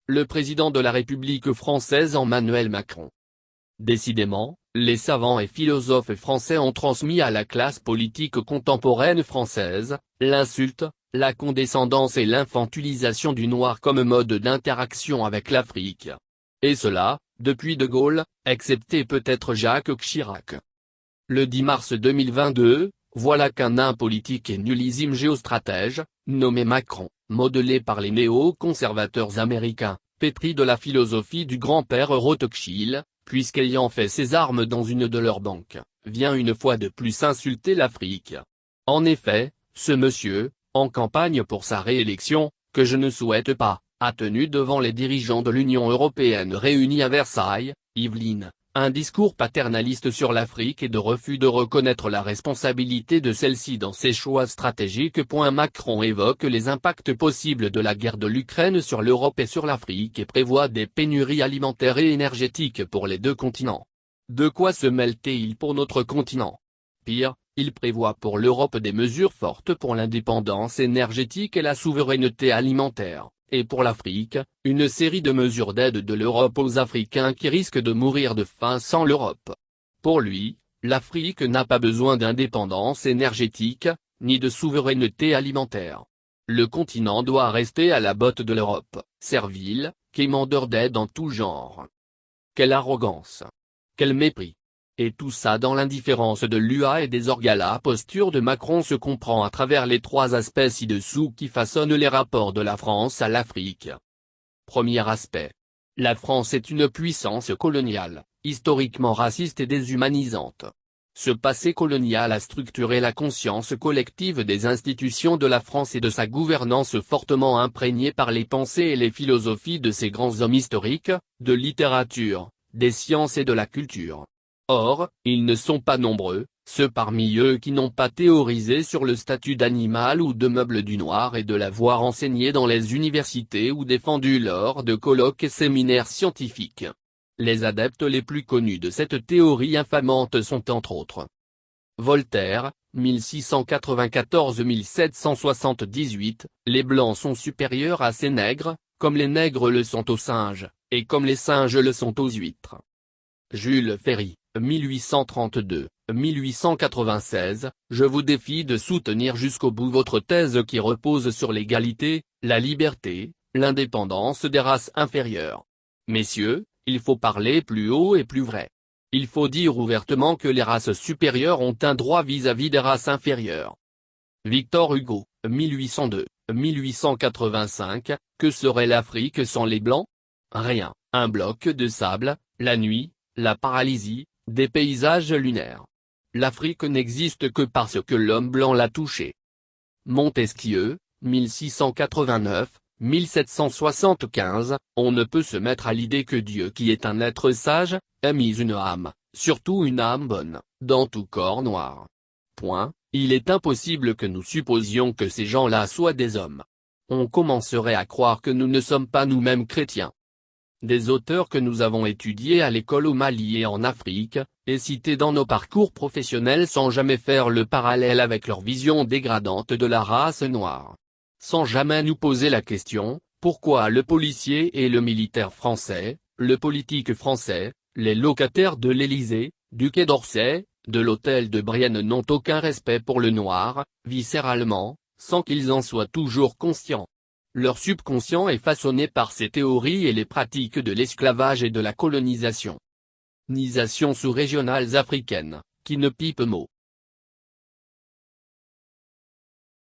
le président de la République française Emmanuel Macron. Décidément, les savants et philosophes français ont transmis à la classe politique contemporaine française, l'insulte, la condescendance et l'infantilisation du noir comme mode d'interaction avec l'Afrique. Et cela, depuis De Gaulle, excepté peut-être Jacques Chirac. Le 10 mars 2022, voilà qu'un nain politique et nullissime géostratège, nommé Macron, modelé par les néo-conservateurs américains, pétri de la philosophie du grand-père Rothschild, puisqu'ayant fait ses armes dans une de leurs banques, vient une fois de plus insulter l'Afrique. En effet, ce monsieur, en campagne pour sa réélection, que je ne souhaite pas, a tenu devant les dirigeants de l'Union européenne réunis à Versailles, Yvelines, un discours paternaliste sur l'Afrique et de refus de reconnaître la responsabilité de celle-ci dans ses choix stratégiques. Macron évoque les impacts possibles de la guerre de l'Ukraine sur l'Europe et sur l'Afrique et prévoit des pénuries alimentaires et énergétiques pour les deux continents. De quoi se mêle-t-il pour notre continent? Pire, il prévoit pour l'Europe des mesures fortes pour l'indépendance énergétique et la souveraineté alimentaire. Et pour l'Afrique, une série de mesures d'aide de l'Europe aux Africains qui risquent de mourir de faim sans l'Europe. Pour lui, l'Afrique n'a pas besoin d'indépendance énergétique, ni de souveraineté alimentaire. Le continent doit rester à la botte de l'Europe, servile, quémandeur d'aide en tout genre. Quelle arrogance! Quel mépris! Et tout ça dans l'indifférence de l'UA et des orgas. La posture de Macron se comprend à travers les trois aspects ci-dessous qui façonnent les rapports de la France à l'Afrique. Premier aspect. La France est une puissance coloniale, historiquement raciste et déshumanisante. Ce passé colonial a structuré la conscience collective des institutions de la France et de sa gouvernance fortement imprégnée par les pensées et les philosophies de ses grands hommes historiques, de littérature, des sciences et de la culture. Or, ils ne sont pas nombreux, ceux parmi eux qui n'ont pas théorisé sur le statut d'animal ou de meuble du noir et de l'avoir enseigné dans les universités ou défendu lors de colloques et séminaires scientifiques. Les adeptes les plus connus de cette théorie infamante sont entre autres Voltaire, 1694-1778, les blancs sont supérieurs à ces nègres, comme les nègres le sont aux singes, et comme les singes le sont aux huîtres. Jules Ferry, 1832-1896, je vous défie de soutenir jusqu'au bout votre thèse qui repose sur l'égalité, la liberté, l'indépendance des races inférieures. Messieurs, il faut parler plus haut et plus vrai. Il faut dire ouvertement que les races supérieures ont un droit vis-à-vis des races inférieures. Victor Hugo, 1802-1885, que serait l'Afrique sans les Blancs? Rien, un bloc de sable, la nuit, la paralysie, des paysages lunaires. L'Afrique n'existe que parce que l'homme blanc l'a touchée. Montesquieu, 1689-1775, on ne peut se mettre à l'idée que Dieu qui est un être sage, a mis une âme, surtout une âme bonne, dans tout corps noir. Point, il est impossible que nous supposions que ces gens-là soient des hommes. On commencerait à croire que nous ne sommes pas nous-mêmes chrétiens. Des auteurs que nous avons étudiés à l'école au Mali et en Afrique, et cités dans nos parcours professionnels sans jamais faire le parallèle avec leur vision dégradante de la race noire. Sans jamais nous poser la question, pourquoi le policier et le militaire français, le politique français, les locataires de l'Élysée, du Quai d'Orsay, de l'hôtel de Brienne n'ont aucun respect pour le noir, viscéralement, sans qu'ils en soient toujours conscients. Leur subconscient est façonné par ces théories et les pratiques de l'esclavage et de la colonisation. Nisation sous-régionales africaines, qui ne pipent mot.